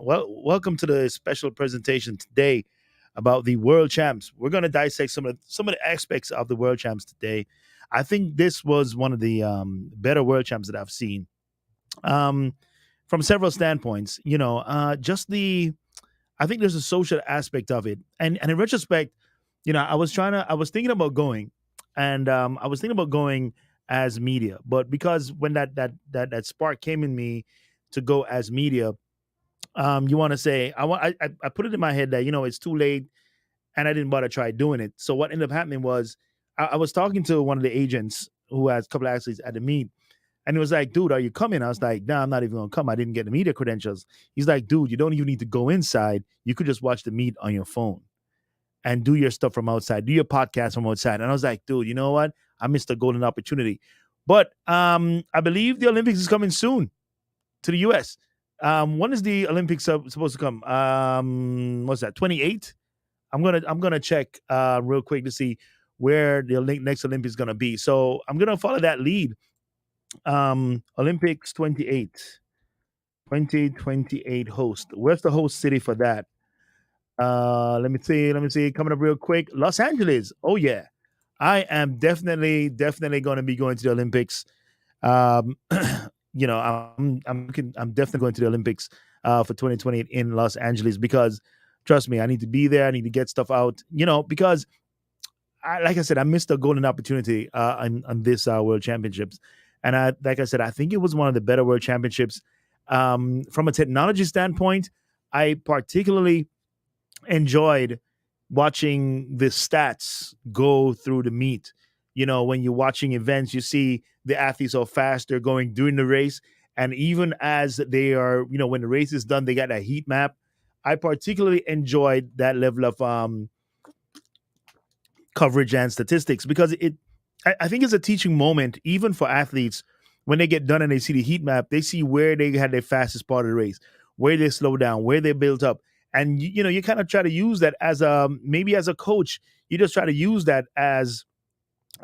Well, welcome to the special presentation today about the world champs. We're going to dissect some of the aspects of the world champs today. I think this was one of the better world champs that I've seen um, from several standpoints. Just the I think there's a social aspect of it, and in retrospect, I was thinking about going, and I was thinking about going as media, but because when that spark came in me to go as media, you want to say I put it in my head that it's too late and I didn't bother try doing it. So what ended up happening was I was talking to one of the agents who has a couple of athletes at the meet, and he was like, "Dude, are you coming?" I was like, "Nah, I'm not even gonna come. I didn't get the media credentials." He's like, "Dude, you don't even need to go inside. You could just watch the meet on your phone and do your stuff from outside. Do your podcast from outside." And I was like, "Dude, you know what? I missed a golden opportunity." But I believe the Olympics is coming soon to the U.S. When is the Olympics supposed to come? What's that? 28. I'm gonna check real quick to see where the next Olympics is gonna be. So I'm gonna follow that lead. Olympics 28, 2028 host. Where's the host city for that? Let me see. Let me see. Coming up real quick. Los Angeles. Oh yeah, I am definitely going to be going to the Olympics. Um, I'm definitely going to the Olympics for 2028 in Los Angeles because trust me, I need to be there. I need to get stuff out. Because like I said, I missed a golden opportunity on this World Championships, and like I said, I think it was one of the better World Championships. From a technology standpoint, I particularly enjoyed watching the stats go through the meet. When you're watching events, you see the athletes are fast, they're going during the race. And even as they are, when the race is done, they got a heat map. I particularly enjoyed that level of coverage and statistics because I think it's a teaching moment, even for athletes, when they get done and they see the heat map, they see where they had their fastest part of the race, where they slow down, where they built up. And you kind of try to use that as a maybe as a coach, you just try to use that as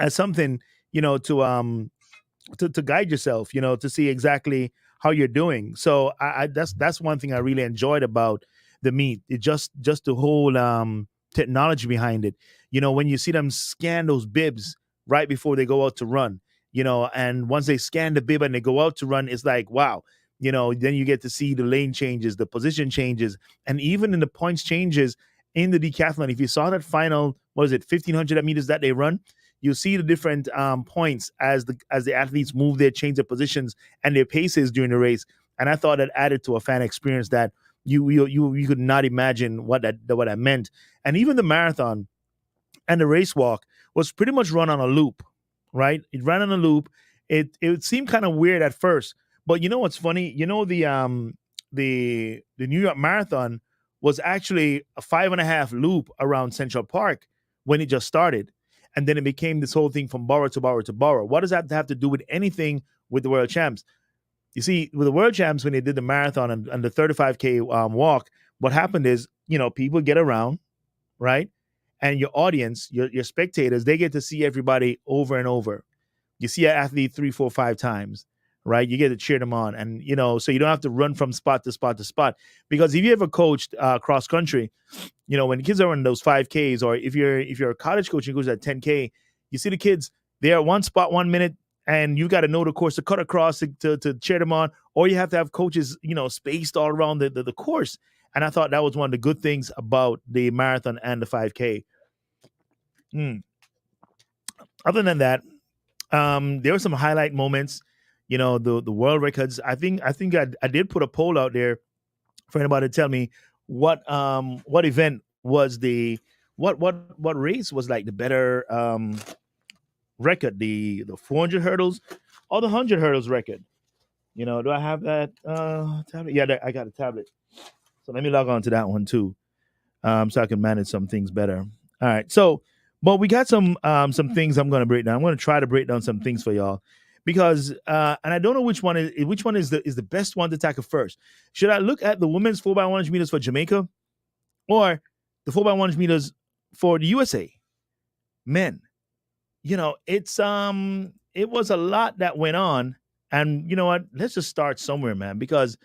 something, to guide yourself, to see exactly how you're doing. So that's one thing I really enjoyed about the meet. It just the whole technology behind it. When you see them scan those bibs right before they go out to run, and once they scan the bib and they go out to run, it's like wow. Then you get to see the lane changes, the position changes, and even in the points changes in the decathlon. If you saw that final, what is it, 1,500 meters that they run, you see the different points as the athletes move their change their positions and their paces during the race. And I thought that added to a fan experience that you could not imagine what that meant. And even the marathon and the race walk was pretty much run on a loop, right? It ran on a loop. It seemed kind of weird at first, but you know what's funny? The New York Marathon was actually a 5.5 loop around Central Park when it just started, and then it became this whole thing from borough to borough to borough. What does that have to do with anything with the world champs? You see, with the world champs, when they did the marathon and the 35K walk, what happened is, people get around, right? And your audience, your spectators, they get to see everybody over and over. You see an athlete three, four, five times, right? You get to cheer them on, and so you don't have to run from spot to spot to spot. Because if you ever coached cross country, when the kids are in those 5Ks, or if you're a college coach and goes at 10K, you see the kids they're at one spot 1 minute, and you got to know the course to cut across to cheer them on, or you have to have coaches spaced all around the course. And I thought that was one of the good things about the marathon and the 5K. Mm. Other than that, there were some highlight moments. The world records. I did put a poll out there for anybody to tell me what event was the what race was like the better record, the 400 hurdles or the 100 hurdles record. Do I have that tablet? Yeah, I got a tablet. So let me log on to that one too, so I can manage some things better. All right. So, but we got some things I'm going to break down. I'm going to try to break down some things for y'all because and I don't know which one is the best one to tackle first. Should I look at the women's 4x100 meters for Jamaica or the 4x100 meters for the USA men? It was a lot that went on, and you know what? Let's just start somewhere, man, because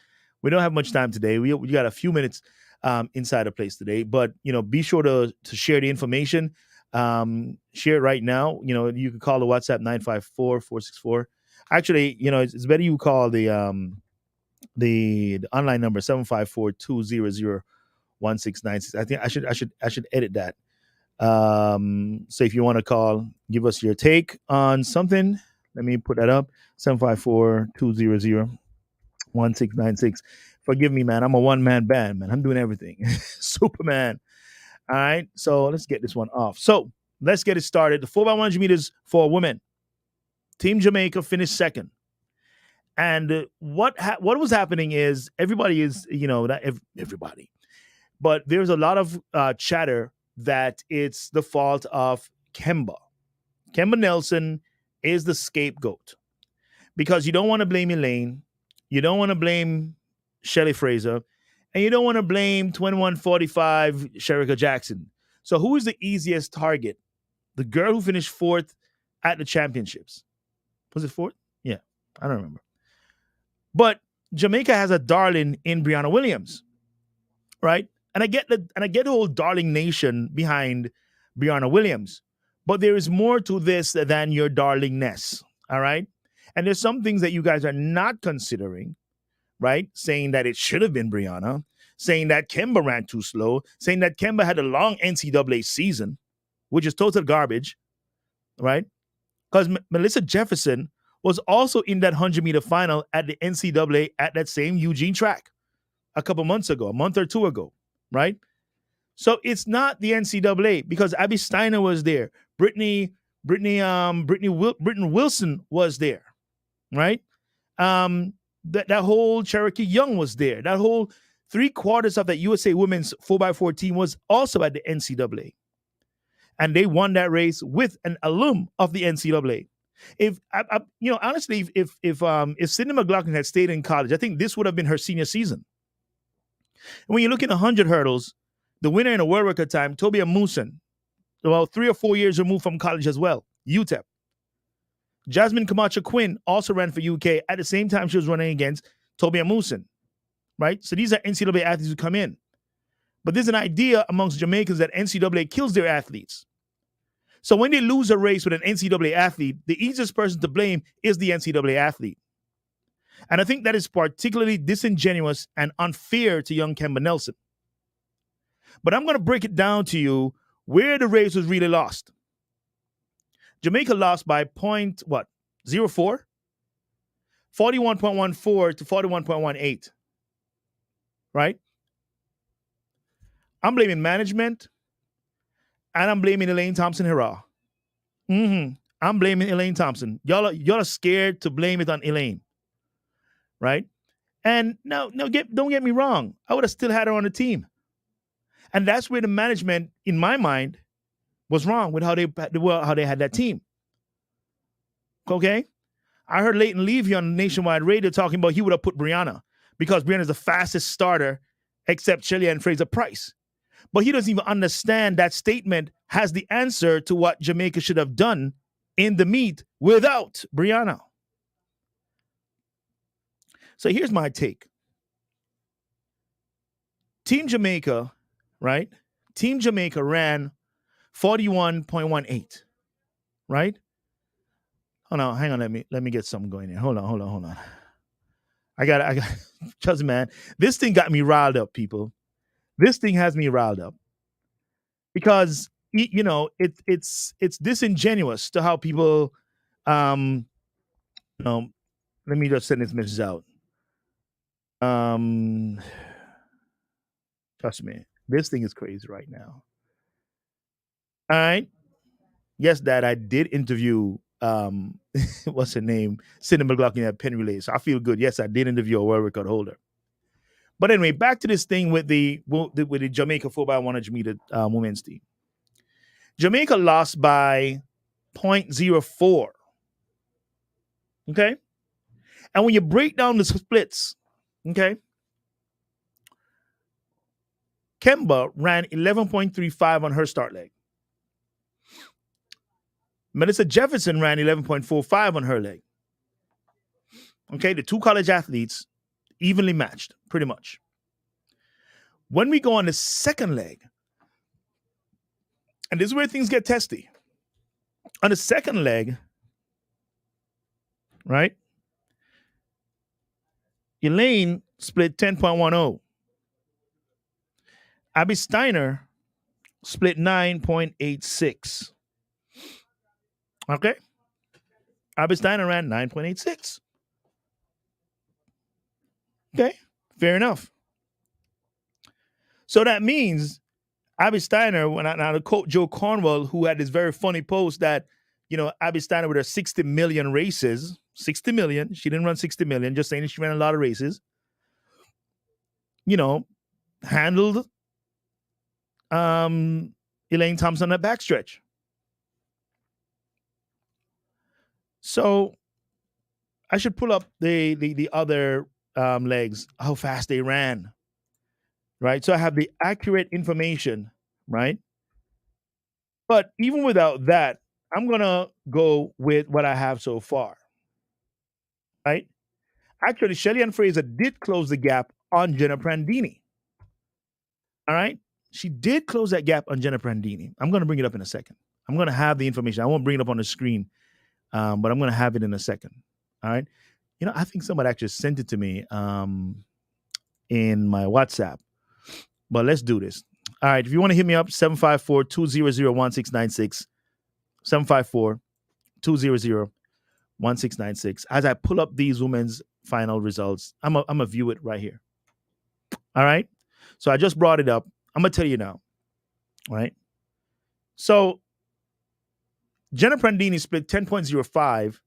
We don't have much time today. We got a few minutes inside the place today, but be sure to share the information. Share it right now. You can call the WhatsApp 954-464. Actually, it's better you call the online number 754-200-1696. I think I should edit that. So if you want to call, give us your take on something. Let me put that up. 754-200-1696. Forgive me, man. I'm a one-man band, man. I'm doing everything. Superman. All right. So let's get this one off. So let's get it started. The 4x100 meters for women. Team Jamaica finished second. And what was happening is everybody is, not everybody, but there's a lot of chatter that it's the fault of Kemba. Kemba Nelson is the scapegoat because you don't want to blame Elaine, you don't want to blame Shelly Fraser, and you don't want to blame 2145 Sherika Jackson. So who is the easiest target? The girl who finished fourth at the championships. Was it fourth? Yeah, I don't remember. But Jamaica has a darling in Brianna Williams, right? And I get the whole darling nation behind Brianna Williams, but there is more to this than your darlingness, all right? And there's some things that you guys are not considering, right? Saying that it should have been Brianna, saying that Kemba ran too slow, saying that Kemba had a long NCAA season, which is total garbage, right? Because Melissa Jefferson was also in that 100-meter final at the NCAA at that same Eugene track a couple months ago, a month or two ago, right? So it's not the NCAA because Abby Steiner was there. Brittany Wilson was there, right? That whole Cherokee Young was there. That whole 3/4 of that USA women's 4x4 team was also at the NCAA. And they won that race with an alum of the NCAA. Honestly, if Sydney McLaughlin had stayed in college, I think this would have been her senior season. And when you look at 100 hurdles, the winner in a world record time, Tobia Mooson, about 3 or 4 years removed from college as well, UTEP. Jasmine Camacho Quinn also ran for UK at the same time she was running against Tobia Mooson, right? So these are NCAA athletes who come in. But there's an idea amongst Jamaicans that NCAA kills their athletes. So when they lose a race with an NCAA athlete, the easiest person to blame is the NCAA athlete. And I think that is particularly disingenuous and unfair to young Kemba Nelson. But I'm going to break it down to you where the race was really lost. Jamaica lost by 0.04? 41.14 to 41.18. Right? I'm blaming management. And I'm blaming Elaine Thompson-Herah. I'm blaming Elaine Thompson. Y'all are scared to blame it on Elaine, right? And don't get me wrong. I would have still had her on the team. And that's where the management, in my mind, was wrong with how they had that team. Okay? I heard Leighton Levy on Nationwide Radio talking about he would have put Brianna because Brianna's the fastest starter except Shelly and Fraser Price. But he doesn't even understand that statement has the answer to what Jamaica should have done in the meet without Brianna. So here's my take. Team Jamaica, right? Team Jamaica ran 41.18, right? Hold on, hang on, let me get something going here. Hold on. I got trust me, man. This thing got me riled up, people. This thing has me riled up because it's disingenuous to how people let me just send this message out. Trust me, this thing is crazy right now. All right. Yes, Dad, I did interview what's her name? Sydney McLaughlin at Penn Relay. So I feel good. Yes, I did interview a world record holder. But anyway, back to this thing with the Jamaica 4x100 meter women's team. Jamaica lost by 0.04. Okay? And when you break down the splits, okay, Kemba ran 11.35 on her start leg. Melissa Jefferson ran 11.45 on her leg. Okay, the two college athletes evenly matched, pretty much. When we go on the second leg, and this is where things get testy. On the second leg, right? Elaine split 10.10. Abby Steiner split 9.86. Okay? Abby Steiner ran 9.86. Okay, fair enough. So that means Abby Steiner, now the coach Joe Cornwell, who had this very funny post that, Abby Steiner with her 60 million races, 60 million, she didn't run 60 million, just saying she ran a lot of races, handled Elaine Thompson at backstretch. So I should pull up the other legs, how fast they ran, right? So I have the accurate information, right? But even without that, I'm gonna go with what I have so far, right? Actually, Shelly Ann Fraser did close the gap on Jenna Prandini. All right, she did close that gap on Jenna Prandini. I'm gonna bring it up in a second. I'm gonna have the information. I won't bring it up on the screen, but I'm gonna have it in a second. All right. I think somebody actually sent it to me in my WhatsApp. But let's do this. All right. If you want to hit me up, 754-200-1696. 754-200-1696. As I pull up these women's final results, I'm a view it right here. All right. So I just brought it up. I'm gonna tell you now. All right. So Jenna Prandini split 10.05.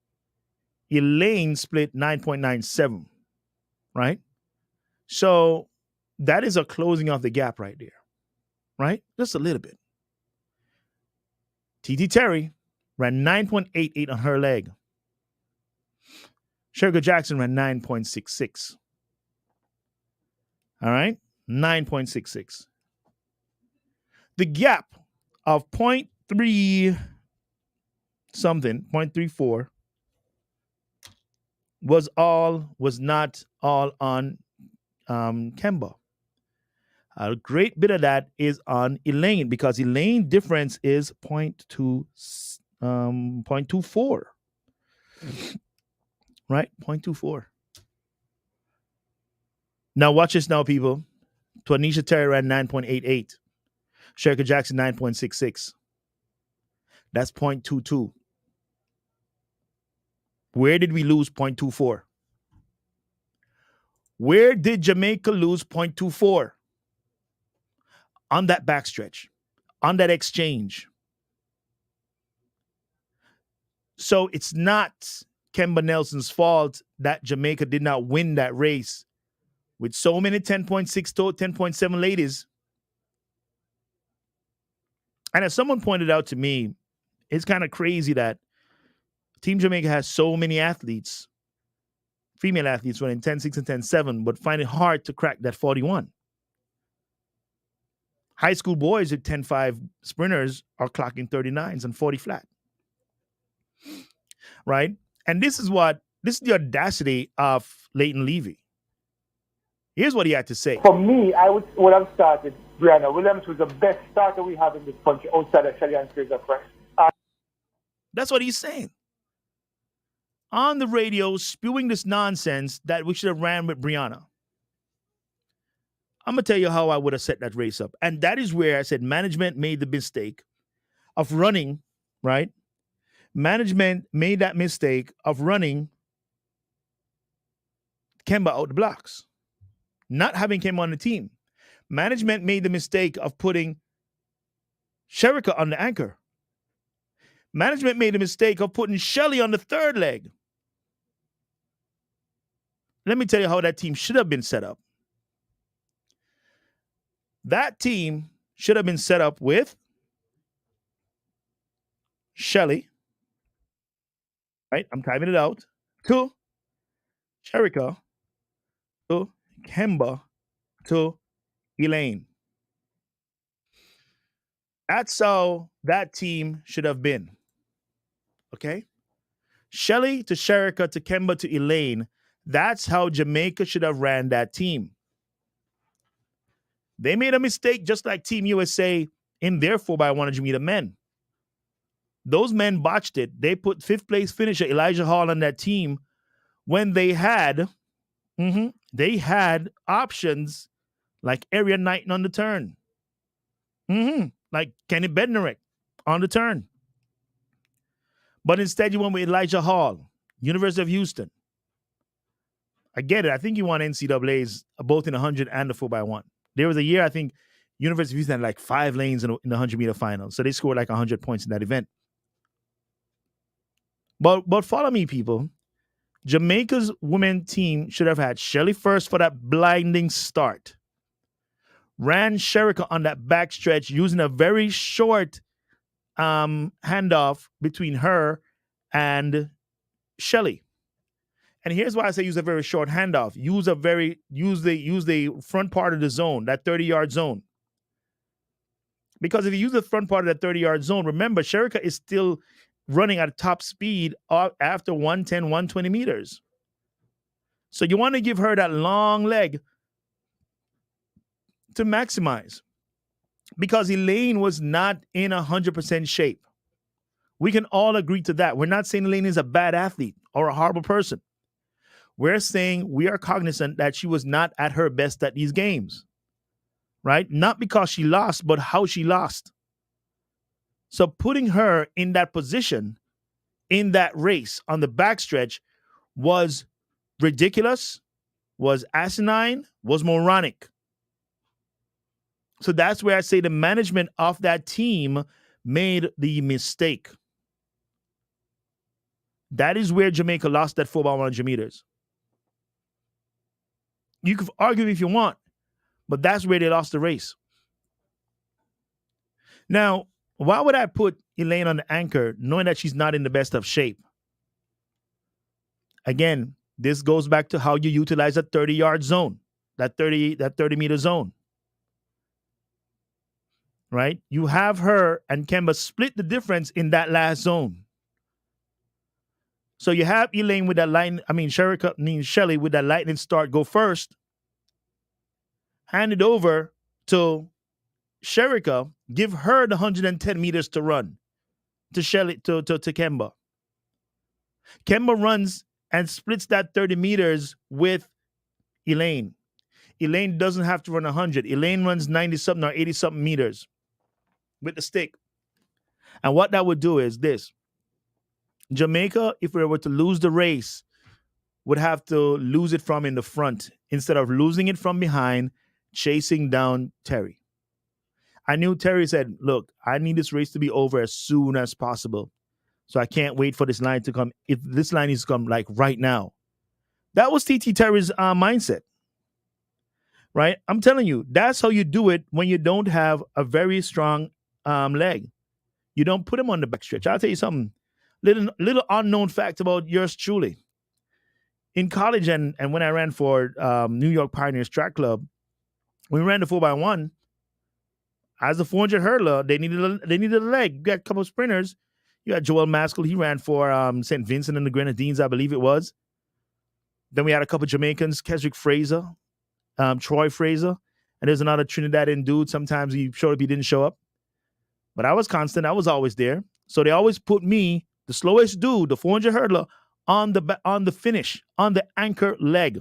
Elaine split 9.97. Right. So that is a closing of the gap right there. Right? Just a little bit. TT Terry ran 9.88 on her leg. Sherika Jackson ran 9.66. All right? 9.66. The gap of 0.3 something, 0.34 was not all on Kemba. A great bit of that is on Elaine because Elaine difference is 0.24. Right? 0.24. Now watch this now, people. Twanisha Terry ran 9.88. Sherika Jackson 9.66. That's 0.22. Where did we lose 0.24? Where did Jamaica lose 0.24? On that backstretch, on that exchange. So it's not Kemba Nelson's fault that Jamaica did not win that race with so many 10.6 to 10.7 ladies. And as someone pointed out to me, it's kind of crazy that Team Jamaica has so many athletes, female athletes running 10.6 and 10.7, but find it hard to crack that 41. High school boys at 10.5 sprinters are clocking 39s and 40 flat. Right? And this is the audacity of Leighton Levy. Here's what he had to say. For me, I would have started Brianna Williams, who's the best starter we have in this country outside of Shelly Ann Fraser Fresh. That's what he's saying. On the radio, spewing this nonsense that we should have ran with Brianna. I'm going to tell you how I would have set that race up. And that is where I said management made the mistake of running, right? Management made that mistake of running Kemba out the blocks, not having Kemba on the team. Management made the mistake of putting Sherika on the anchor. Management made the mistake of putting Shelly on the third leg. Let me tell you how that team should have been set up. That team should have been set up with Shelly, right? I'm typing it out. 2, Sherika. 2, Kemba. 2, Elaine. That's how that team should have been. Okay? Shelly to Sherika to Kemba to Elaine. That's how Jamaica should have ran that team. They made a mistake just like Team USA in their 4x100 meter men. Those men botched it. They put fifth place finisher Elijah Hall on that team when they had options like Arian Knighton on the turn, like Kenny Bednarek on the turn. But instead, you went with Elijah Hall, University of Houston. I get it. I think he won NCAAs both in the 100 and the 4x1. There was a year, I think, University of Houston had like 5 lanes in the 100 meter final. So they scored like 100 points in that event. But follow me, people. Jamaica's women team should have had Shelly first for that blinding start. Ran Sherika on that backstretch using a very short handoff between her and Shelly. And here's why I say use a very short handoff. Use the front part of the zone, that 30-yard zone. Because if you use the front part of that 30-yard zone, remember, Sherika is still running at top speed after 110, 120 meters. So you want to give her that long leg to maximize. Because Elaine was not in 100% shape. We can all agree to that. We're not saying Elaine is a bad athlete or a horrible person. We're saying we are cognizant that she was not at her best at these games, right? Not because she lost, but how she lost. So putting her in that position, in that race on the backstretch was ridiculous, was asinine, was moronic. So that's where I say the management of that team made the mistake. That is where Jamaica lost that 4x100 meters. You can argue if you want, but that's where they lost the race. Now, why would I put Elaine on the anchor knowing that she's not in the best of shape? Again, this goes back to how you utilize a 30-yard zone, that 30-meter zone. Right? You have her and Kemba split the difference in that last zone. So you have Elaine with that Shelly with that lightning start go first. Hand it over to Sherika, give her the 110 meters to run to Shelly to Kemba. Kemba runs and splits that 30 meters with Elaine. Elaine doesn't have to run 100. Elaine runs 90-something or 80-something meters with the stick. And what that would do is this. Jamaica, if we were to lose the race, would have to lose it from in the front instead of losing it from behind, chasing down Terry. I knew Terry said, look, I need this race to be over as soon as possible. So I can't wait for this line to come. If this line needs to come like right now. That was TT Terry's mindset. Right? I'm telling you, that's how you do it when you don't have a very strong leg. You don't put him on the backstretch. I'll tell you something. Little unknown fact about yours truly. In college and when I ran for New York Pioneers Track Club, when we ran the 4x1, as a 400 hurdler, they needed a leg. You got a couple of sprinters. You had Joel Maskell. He ran for St. Vincent and the Grenadines, I believe it was. Then we had a couple of Jamaicans, Kesrick Fraser, Troy Fraser, and there's another Trinidadian dude. Sometimes he showed up, he didn't show up. But I was constant. I was always there. So they always put me, the slowest dude, the 400 hurdler, on the finish, on the anchor leg.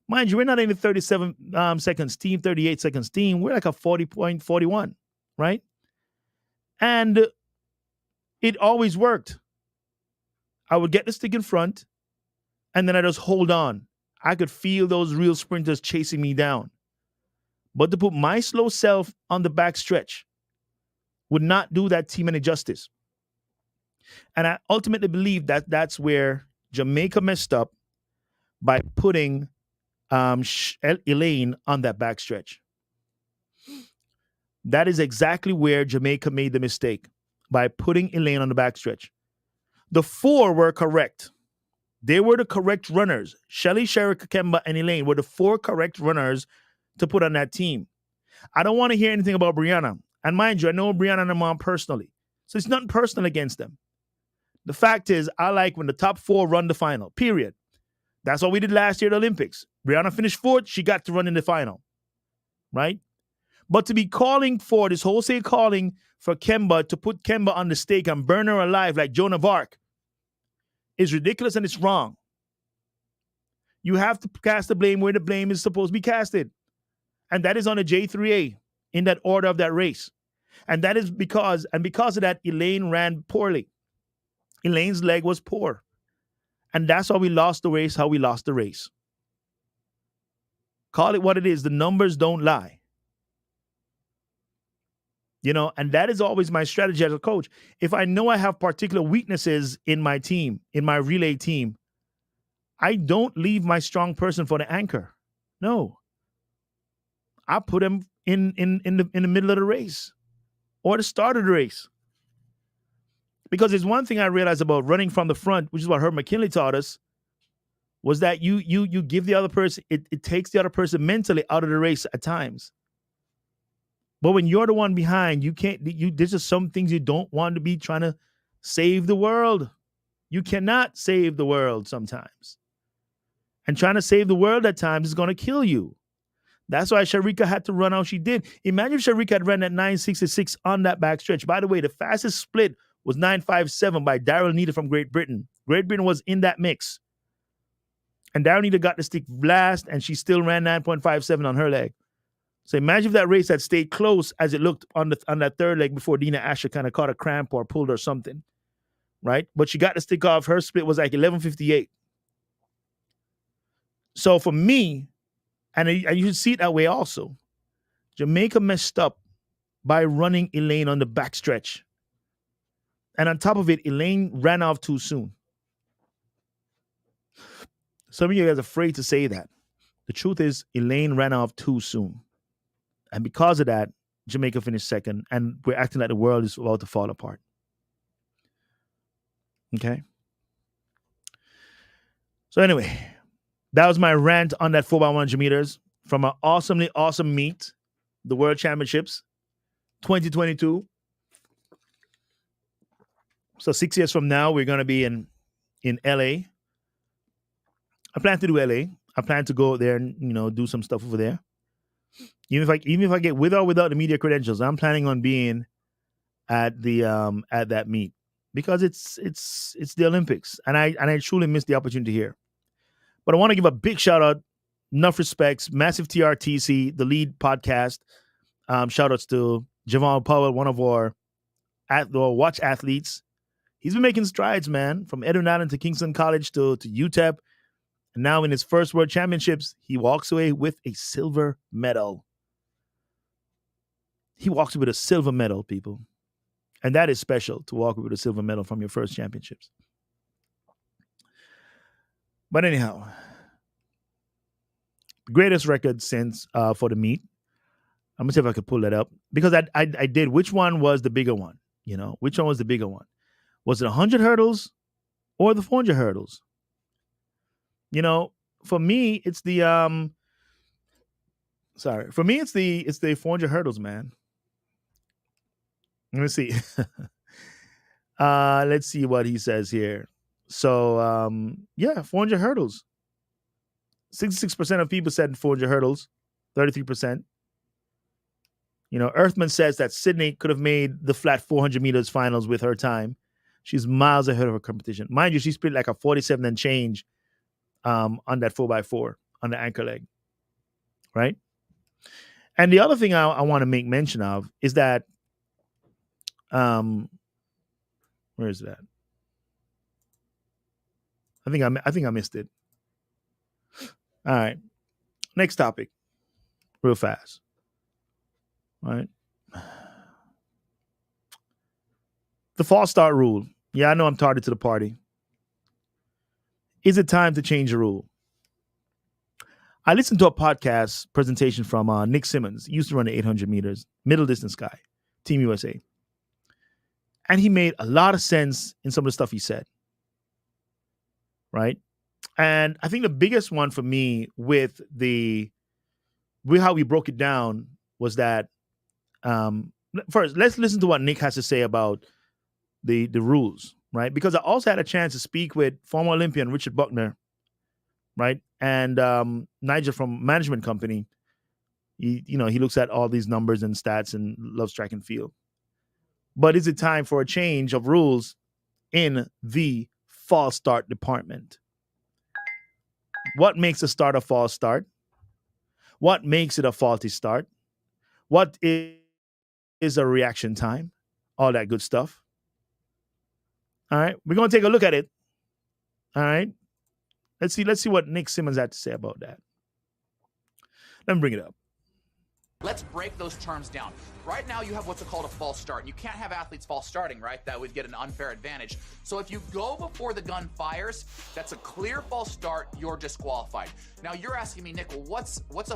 Mind you, we're not in the 37 seconds team, 38 seconds team. We're like a 40.41, right? And it always worked. I would get the stick in front, and then I just hold on. I could feel those real sprinters chasing me down. But to put my slow self on the back stretch would not do that team any justice. And I ultimately believe that that's where Jamaica messed up by putting Elaine on that backstretch. That is exactly where Jamaica made the mistake, by putting Elaine on the backstretch. The 4 were correct. They were the correct runners. Shelly, Sherika, Kemba, and Elaine were the 4 correct runners to put on that team. I don't want to hear anything about Brianna. And mind you, I know Brianna and her mom personally. So it's nothing personal against them. The fact is, I like when the top 4 run the final, period. That's what we did last year at the Olympics. Brianna finished fourth. She got to run in the final, right? But to be calling for this wholesale calling for Kemba to put Kemba on the stake and burn her alive like Joan of Arc is ridiculous and it's wrong. You have to cast the blame where the blame is supposed to be casted. And that is on the J3A in that order of that race. And that is because of that, Elaine ran poorly. Elaine's leg was poor. And that's how we lost the race, Call it what it is. The numbers don't lie. And that is always my strategy as a coach. If I know I have particular weaknesses in my team, in my relay team, I don't leave my strong person for the anchor. No. I put him in the middle of the race or the start of the race. Because there's one thing I realized about running from the front, which is what Herb McKinley taught us, was that you give the other person, it takes the other person mentally out of the race at times. But when you're the one behind, there's just some things you don't want to be trying to save the world. You cannot save the world sometimes. And trying to save the world at times is going to kill you. That's why Sharika had to run how she did. Imagine if Sharika had run at 9:66 on that back stretch. By the way, the fastest split was 9:57 by Daryl Needham from Great Britain. Great Britain was in that mix. And Daryl Needham got the stick last, and she still ran 9.57 on her leg. So imagine if that race had stayed close as it looked on that third leg before Dina Asher kind of caught a cramp or pulled or something, right? But she got the stick off. Her split was like 11:58. So for me, and you should see it that way also, Jamaica messed up by running Elaine on the backstretch. And on top of it, Elaine ran off too soon. Some of you guys are afraid to say that. The truth is, Elaine ran off too soon. And because of that, Jamaica finished second, and we're acting like the world is about to fall apart. Okay? So anyway, that was my rant on that 4x100 meters from an awesomely awesome meet, the World Championships 2022. So 6 years from now, we're going to be in LA. I plan to do LA. I plan to go there and, do some stuff over there. Even if I get with or without the media credentials, I'm planning on being at that meet because it's the Olympics, and I truly missed the opportunity here. But I want to give a big shout out, enough respects, massive TRTC, the lead podcast. Shout outs to Javon Powell, one of our watch athletes. He's been making strides, man, from Edwin Island to Kingston College to UTEP. And now in his first World Championships, he walks away with a silver medal. He walks away with a silver medal, people. And that is special, to walk away with a silver medal from your first championships. But anyhow, greatest record since for the meet. I'm going to see if I could pull that up. Because I did. Which one was the bigger one? Which one was the bigger one? Was it 100 hurdles or the 400 hurdles? For me, it's the it's the 400 hurdles, man. Let me see. Let's see what he says here. So, 400 hurdles. 66% of people said 400 hurdles, 33%. Earthman says that Sydney could have made the flat 400 meters finals with her time. She's miles ahead of her competition. Mind you, she split like a 47 and change on that 4x4 on the anchor leg, right? And the other thing I want to make mention of is that, where is that? I think I missed it. All right, next topic, real fast. All right, the false start rule. Yeah, I know I'm tardy to the party. Is it time to change the rule? I listened to a podcast presentation from Nick Simmons. He used to run the 800 meters, middle distance guy, Team USA. And he made a lot of sense in some of the stuff he said. Right? And I think the biggest one for me with how we broke it down was that, first, let's listen to what Nick has to say about the rules, right? Because I also had a chance to speak with former Olympian Richard Buckner right? And Nigel from management company, he looks at all these numbers and stats and loves track and field. But is it time for a change of rules in the false start department? What makes a start a false start? What makes it a faulty start? What is a reaction time? All that good stuff. All right, we're gonna take a look at it. All right, let's see what Nick Simmons had to say about that. Let me bring it up. Let's break those terms down. Right now, you have what's called a false start. You can't have athletes false starting, right? That would get an unfair advantage. So if you go before the gun fires, that's a clear false start. You're disqualified. Now you're asking me, Nick, well,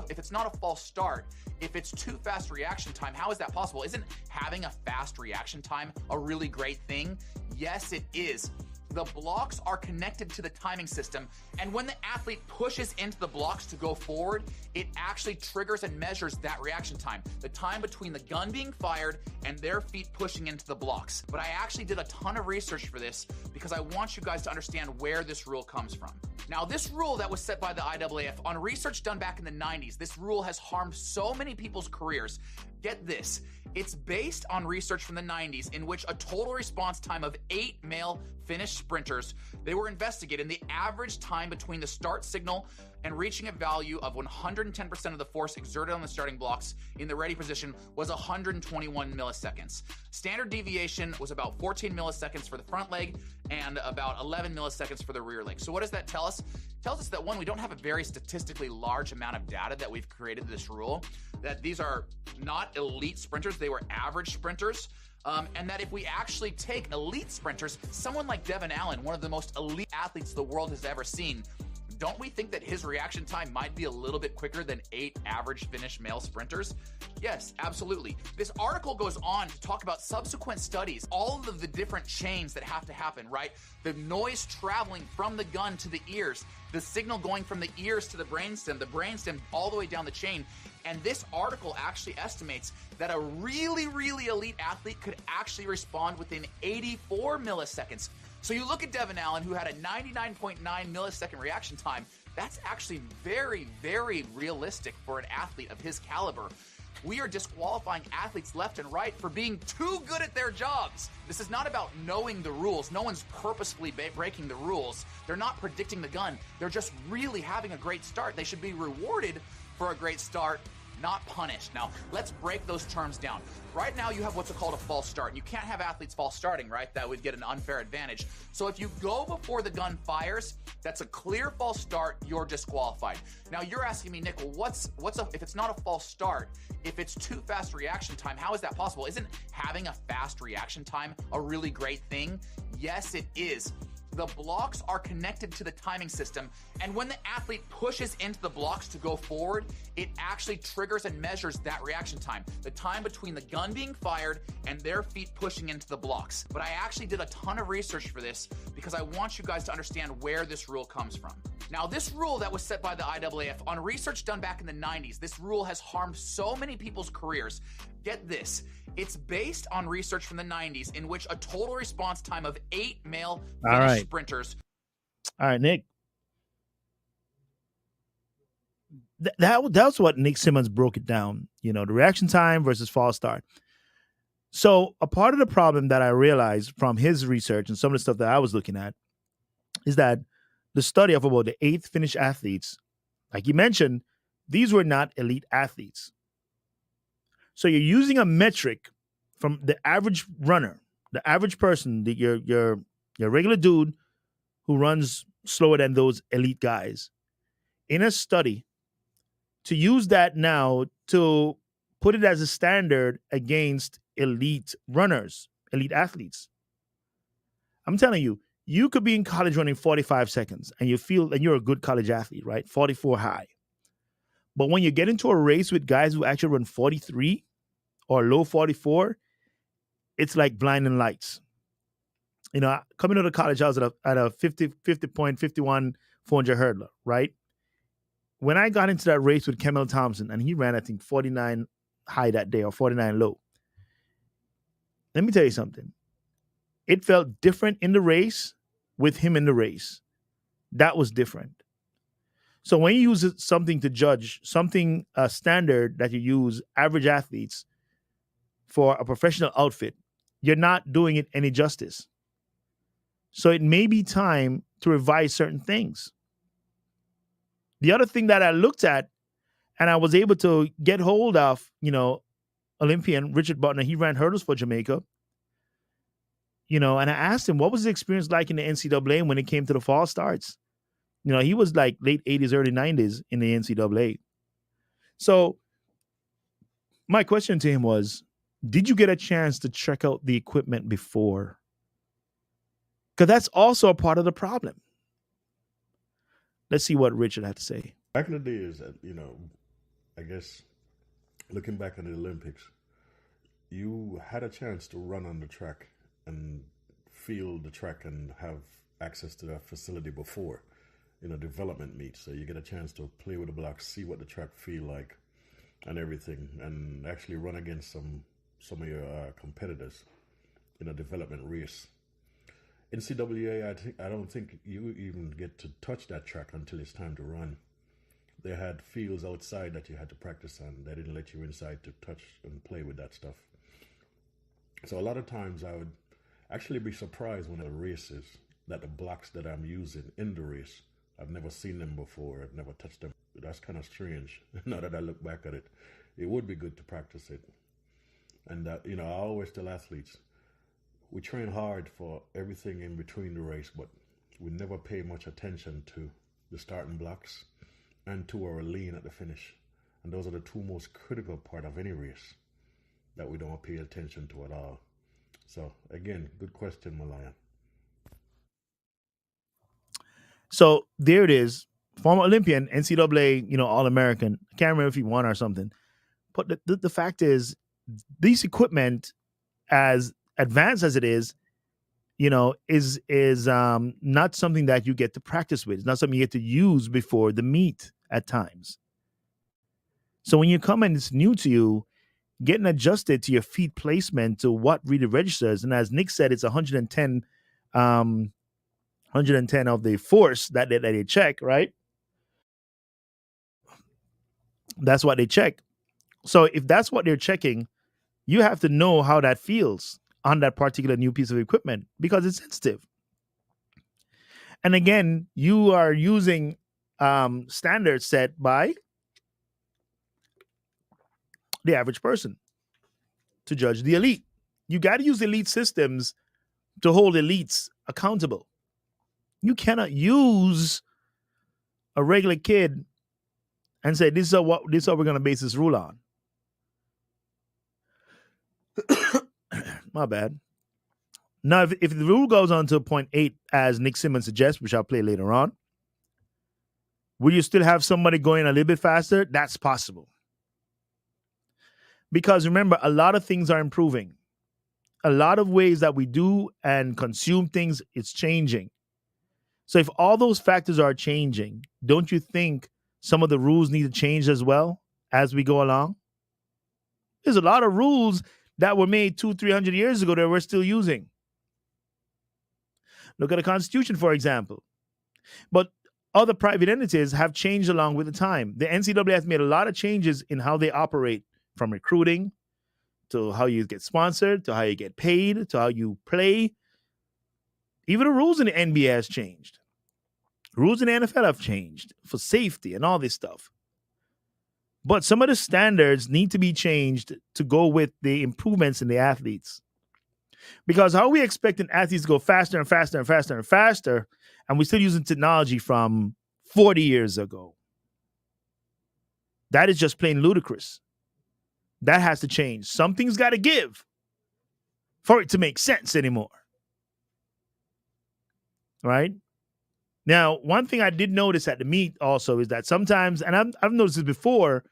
if it's not a false start, if it's too fast reaction time, how is that possible? Isn't having a fast reaction time a really great thing? Yes, it is. The blocks are connected to the timing system, and when the athlete pushes into the blocks to go forward, it actually triggers and measures that reaction time, the time between the gun being fired and their feet pushing into the blocks. But I actually did a ton of research for this because I want you guys to understand where this rule comes from. Now, this rule that was set by the IAAF on research done back in the 90s, this rule has harmed so many people's careers. Get this, it's based on research from the 90s in which a total response time of 8 male Finnish sprinters, they were investigated, and the average time between the start signal and reaching a value of 110% of the force exerted on the starting blocks in the ready position was 121 milliseconds. Standard deviation was about 14 milliseconds for the front leg and about 11 milliseconds for the rear leg. So what does that tell us? It tells us that, one, we don't have a very statistically large amount of data that we've created this rule, that these are not elite sprinters, they were average sprinters. And that if we actually take elite sprinters, someone like Devin Allen, one of the most elite athletes the world has ever seen, don't we think that his reaction time might be a little bit quicker than 8 average Finnish male sprinters? Yes, absolutely. This article goes on to talk about subsequent studies, all of the different chains that have to happen, right? The noise traveling from the gun to the ears, the signal going from the ears to the brainstem all the way down the chain. And this article actually estimates that a really, really elite athlete could actually respond within 84 milliseconds. So you look at Devin Allen, who had a 99.9 millisecond reaction time. That's actually very, very realistic for an athlete of his caliber. We are disqualifying athletes left and right for being too good at their jobs. This is not about knowing the rules. No one's purposefully breaking the rules. They're not predicting the gun. They're just really having a great start. They should be rewarded for a great start, not punished. Now, let's break those terms down. Right now, you have what's called a false start. You can't have athletes false starting, right? That would get an unfair advantage. So if you go before the gun fires, that's a clear false start. You're disqualified. Now, you're asking me, Nick, well, if it's not a false start, if it's too fast reaction time, how is that possible? Isn't having a fast reaction time a really great thing? Yes, it is. The blocks are connected to the timing system, and when the athlete pushes into the blocks to go forward, it actually triggers and measures that reaction time, the time between the gun being fired and their feet pushing into the blocks. But I actually did a ton of research for this because I want you guys to understand where this rule comes from. Now, this rule that was set by the IAAF on research done back in the 90s, this rule has harmed so many people's careers. Get this, it's based on research from the 90s in which a total response time of 8 male Finnish sprinters. All right, Nick. That's what Nick Simmons broke it down, the reaction time versus false start. So a part of the problem that I realized from his research and some of the stuff that I was looking at is that the study of about the 8 Finnish athletes, like you mentioned, these were not elite athletes. So you're using a metric from the average runner, the average person, your regular dude who runs slower than those elite guys, in a study, to use that now to put it as a standard against elite runners, elite athletes. I'm telling you, you could be in college running 45 seconds and you're a good college athlete, right? 44 high. But when you get into a race with guys who actually run 43 or low 44, it's like blinding lights. Coming out of college, I was at a 50.51 400 hurdler, right? When I got into that race with Kemel Thompson, and he ran, I think, 49 high that day or 49 low. Let me tell you something. It felt different in the race with him in the race. That was different. So when you use something to judge, something standard that you use, average athletes for a professional outfit, you're not doing it any justice. So it may be time to revise certain things. The other thing that I looked at and I was able to get hold of, Olympian Richard Butner, he ran hurdles for Jamaica, and I asked him what was his experience like in the NCAA when it came to the fall starts. He was like late 80s, early 90s in the NCAA. So my question to him was, did you get a chance to check out the equipment before? Because that's also a part of the problem. Let's see what Richard had to say. Back in the days, I guess looking back on the Olympics, you had a chance to run on the track and feel the track and have access to that facility before, development meets. So you get a chance to play with the blocks, see what the track feel like and everything, and actually run against some of your competitors in a development race. NCAA, I don't think you even get to touch that track until it's time to run. They had fields outside that you had to practice on. They didn't let you inside to touch and play with that stuff. So a lot of times I would actually be surprised when at races that the blocks that I'm using in the race, I've never seen them before. I've never touched them. That's kind of strange. Now that I look back at it, it would be good to practice it. And I always tell athletes, we train hard for everything in between the race, but we never pay much attention to the starting blocks and to our lean at the finish. And those are the two most critical part of any race that we don't pay attention to at all. So again, good question, Malaya. So there it is. Former Olympian, NCAA, All-American. I can't remember if he won or something. But the fact is, these equipment, as advanced as it is not something that you get to practice with. It's not something you get to use before the meet at times. So when you come and it's new to you, getting adjusted to your feet placement to what really registers. And as Nick said, it's 110 of the force that they check, right? That's what they check. So if that's what they're checking, you have to know how that feels on that particular new piece of equipment because it's sensitive. And again, you are using standards set by the average person to judge the elite. You got to use elite systems to hold elites accountable. You cannot use a regular kid and say, this is what we're going to base this rule on. My bad. Now, if the rule goes on to 0.8, as Nick Simmons suggests, which I'll play later on, will you still have somebody going a little bit faster? That's possible. Because remember, a lot of things are improving. A lot of ways that we do and consume things, it's changing. So if all those factors are changing, don't you think some of the rules need to change as well as we go along? There's a lot of rules that were made 200-300 years ago that we're still using. Look at the Constitution, for example. But other private entities have changed along with the time. The NCAA has made a lot of changes in how they operate, from recruiting to how you get sponsored, to how you get paid, to how you play. Even the rules in the NBA has changed. Rules in the NFL have changed for safety and all this stuff. But some of the standards need to be changed to go with the improvements in the athletes. Because how are we expecting athletes to go faster and faster and faster and faster, and we're still using technology from 40 years ago? That is just plain ludicrous. That has to change. Something's got to give for it to make sense anymore. Right? Now, one thing I did notice at the meet also is that sometimes, and I've noticed this before,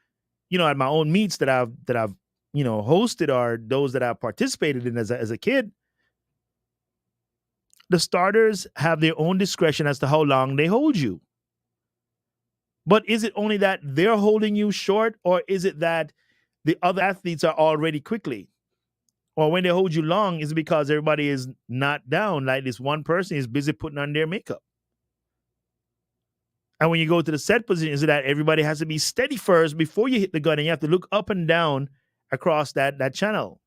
at my own meets that I've hosted or those that I've participated in as a kid, the starters have their own discretion as to how long they hold you. But is it only that they're holding you short, or is it that the other athletes are already quickly? Or when they hold you long, is it because everybody is not down, like this one person is busy putting on their makeup? And when you go to the set position, is that everybody has to be steady first before you hit the gun, and you have to look up and down across that channel,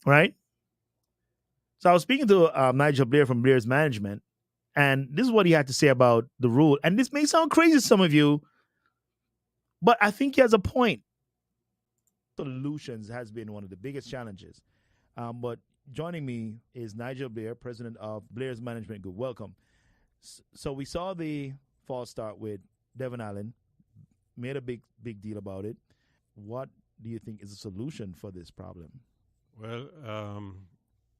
right? So I was speaking to Nigel Blair from Blair's Management, and this is what he had to say about the rule. And this may sound crazy to some of you, but I think he has a point. Solutions has been one of the biggest challenges. But joining me is Nigel Blair, president of Blair's Management Group. Welcome. So we saw the false start with Devon Allen, made a big deal about it. What do you think is a solution for this problem? Well,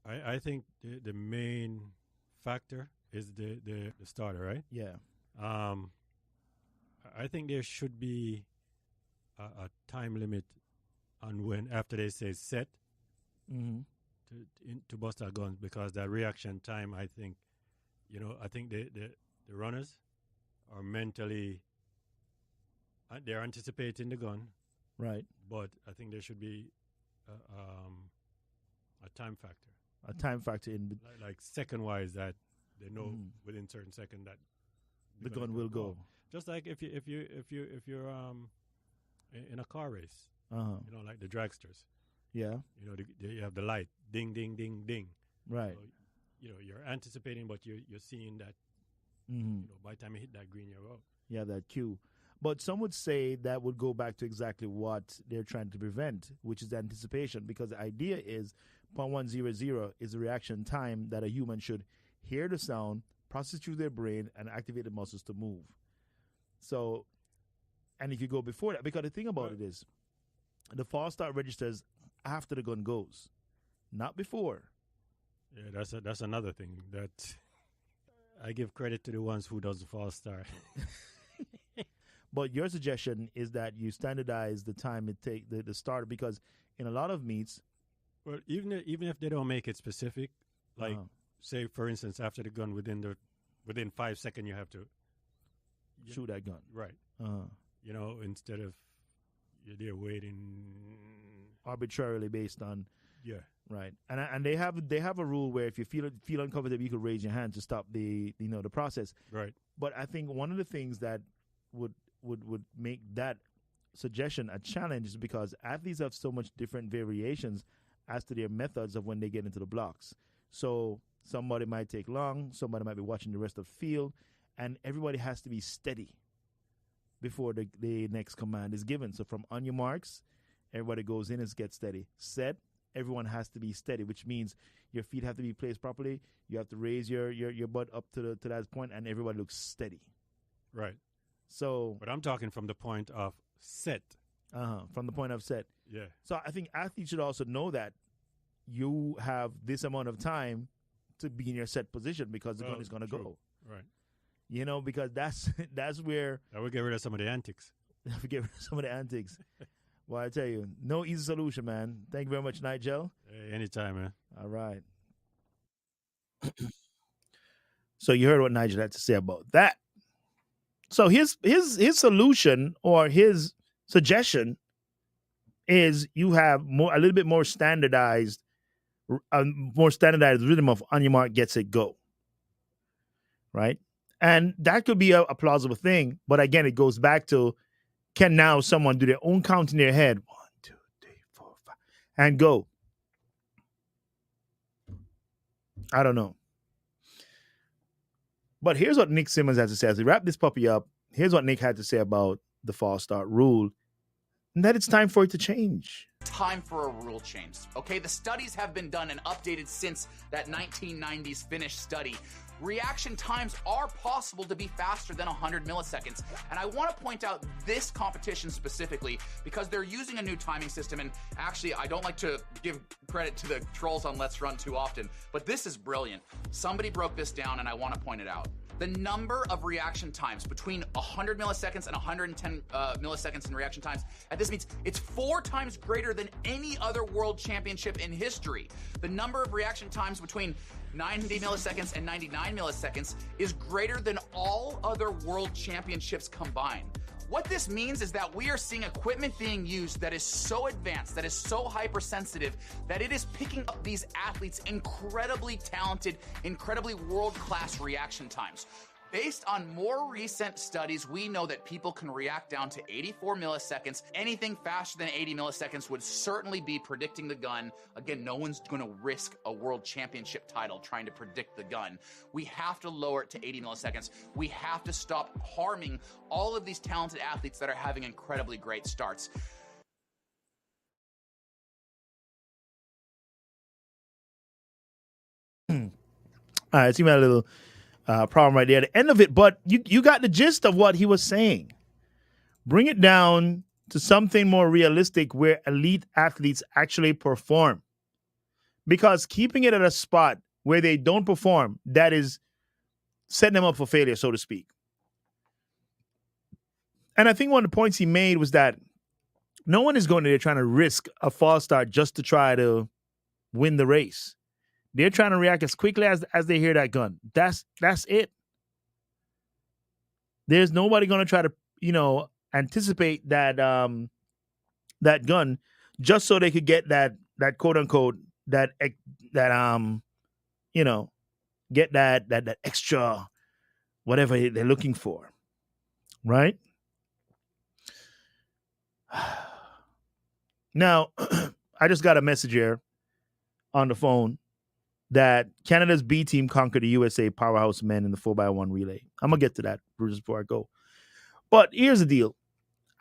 I think the main factor is the starter, right? Yeah. I think there should be a time limit on when, after they say set, to bust our guns, because that reaction time, I think, I think the runners are mentally, they're anticipating the gun, right? But I think there should be a time factor. A time factor in like second wise, that they know within certain second that the gun will go. Just like if you're in a car race, like the dragsters. Yeah. You have the light, ding, ding, ding, ding. Right. So, you're anticipating, but you're seeing that. By the time you hit that green, you're out. Yeah, that cue. But some would say that would go back to exactly what they're trying to prevent, which is anticipation, because the idea is 0.100 is the reaction time that a human should hear the sound, process through their brain, and activate the muscles to move. So, and if you go before that, because the thing about it is, the false start registers after the gun goes, not before. Yeah, that's another thing that I give credit to the ones who does the false start. But your suggestion is that you standardize the time it take the starter, because in a lot of meets, well, even if they don't make it specific, like say for instance, after the gun, within 5 seconds you have to shoot that gun, right? Instead of they're waiting arbitrarily based on right, and they have a rule where if you feel uncomfortable, you could raise your hand to stop the the process, right? But I think one of the things that would make that suggestion a challenge is because athletes have so much different variations as to their methods of when they get into the blocks. So somebody might take long, somebody might be watching the rest of the field, and everybody has to be steady before the next command is given. So from on your marks, everybody goes in and gets steady. Set, everyone has to be steady, which means your feet have to be placed properly. You have to raise your butt up to that point, and everybody looks steady. Right. So, but I'm talking from the point of set. From the point of set. Yeah. So I think athletes should also know that you have this amount of time to be in your set position, because the gun is going to go. Right. Because that's where I would get rid of some of the antics. Well, I tell you, no easy solution, man. Thank you very much, Nigel. Hey, anytime, man. All right. So you heard what Nigel had to say about that. So his solution, or his suggestion, is you have a little bit more standardized rhythm of on your mark, get set, go. Right? And that could be a plausible thing, but again, it goes back to, can now someone do their own count in their head? 1, 2, 3, 4, 5, and go. I don't know. But here's what Nick Simmons has to say. As we wrap this puppy up, here's what Nick had to say about the false start rule, and that it's time for it to change. Time for a rule change. Okay, the studies have been done and updated since that 1990s Finnish study. Reaction times are possible to be faster than 100 milliseconds. And I want to point out this competition specifically because they're using a new timing system. And actually, I don't like to give credit to the trolls on Let's Run too often, but this is brilliant. Somebody broke this down and I want to point it out. The number of reaction times between 100 milliseconds and 110 milliseconds in reaction times at this means it's 4 times greater than any other world championship in history. The number of reaction times between 90 milliseconds and 99 milliseconds is greater than all other world championships combined. What this means is that we are seeing equipment being used that is so advanced, that is so hypersensitive, that it is picking up these athletes' incredibly talented, incredibly world-class reaction times. Based on more recent studies, we know that people can react down to 84 milliseconds. Anything faster than 80 milliseconds would certainly be predicting the gun. Again, no one's going to risk a world championship title trying to predict the gun. We have to lower it to 80 milliseconds. We have to stop harming all of these talented athletes that are having incredibly great starts. All right, it seemed like a little problem right there at the end of it, but you got the gist of what he was saying. Bring it down to something more realistic where elite athletes actually perform. Because keeping it at a spot where they don't perform, that is setting them up for failure, so to speak. And I think one of the points he made was that no one is going there trying to risk a false start just to try to win the race. They're trying to react as quickly as they hear that gun. That's it. There's nobody going to try to, anticipate that that gun just so they could get that quote unquote get that extra whatever they're looking for. Right? Now, I just got a message here on the phone that Canada's B team conquered the USA powerhouse men in the 4x1 relay. I'm going to get to that before I go. But here's the deal.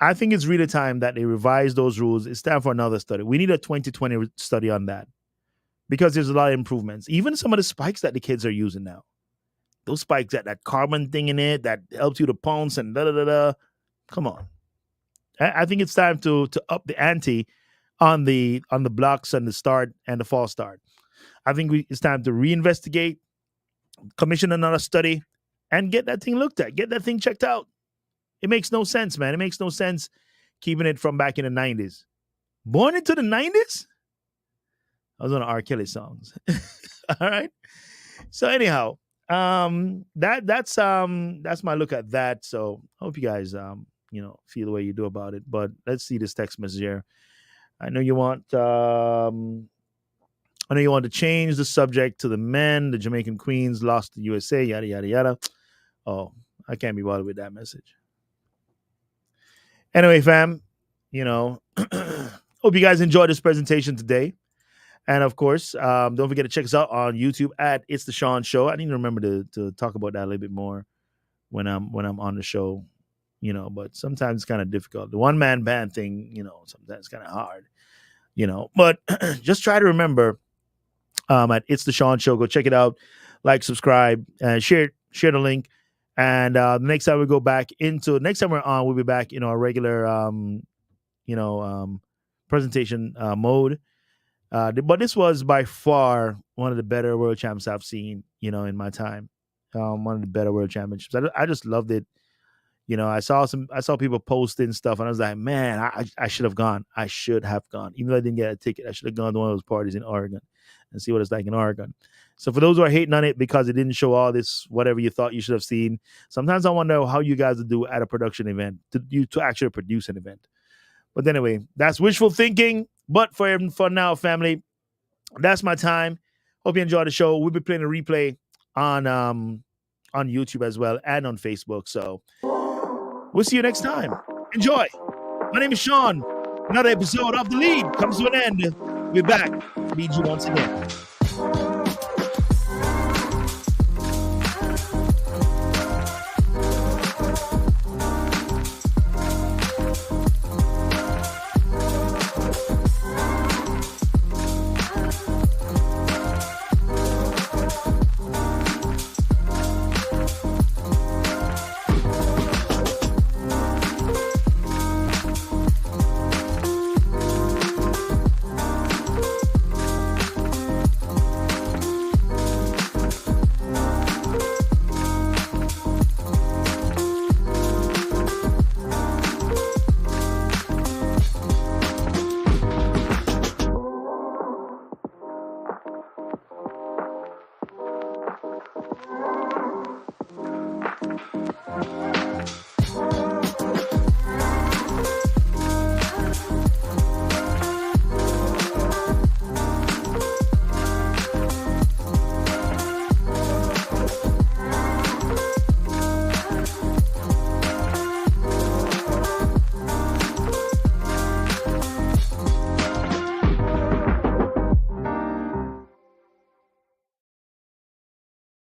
I think it's really time that they revise those rules. It's time for another study. We need a 2020 study on that because there's a lot of improvements. Even some of the spikes that the kids are using now. Those spikes, that carbon thing in it that helps you to pounce and da-da-da-da. Come on. I think it's time to up the ante on the blocks and the start and the false start. I think it's time to reinvestigate, commission another study, and get that thing looked at. Get that thing checked out. It makes no sense, man. It makes no sense keeping it from back in the 90s. Born into the 90s? I was on R. Kelly songs. All right. So anyhow, that's my look at that. So I hope you guys feel the way you do about it. But let's see this text message here. I know you want to change the subject to the men. The Jamaican Queens lost to USA, yada, yada, yada. Oh, I can't be bothered with that message. Anyway, fam, hope you guys enjoyed this presentation today. And of course, don't forget to check us out on YouTube at It's the Sean Show. I need to remember to talk about that a little bit more when I'm on the show, but sometimes it's kind of difficult. The one-man band thing, sometimes it's kind of hard, but just try to remember at It's the Sean Show. Go check it out, like, subscribe, share the link. And next time we're on, we'll be back in our regular, presentation mode. But this was by far one of the better world champs I've seen, in my time. One of the better world championships. I just loved it. I saw people posting stuff, and I was like, man, I should have gone. I should have gone. Even though I didn't get a ticket, I should have gone to one of those parties in Oregon and see what it's like in Oregon. So for those who are hating on it because it didn't show all this, whatever you thought you should have seen, sometimes I wonder how you guys would do at a production event, to actually produce an event. But anyway, that's wishful thinking. But for now, family, that's my time. Hope you enjoyed the show. We'll be playing a replay on YouTube as well and on Facebook. So we'll see you next time. Enjoy. My name is Sean. Another episode of The Lead comes to an end. We're back to meet you once again.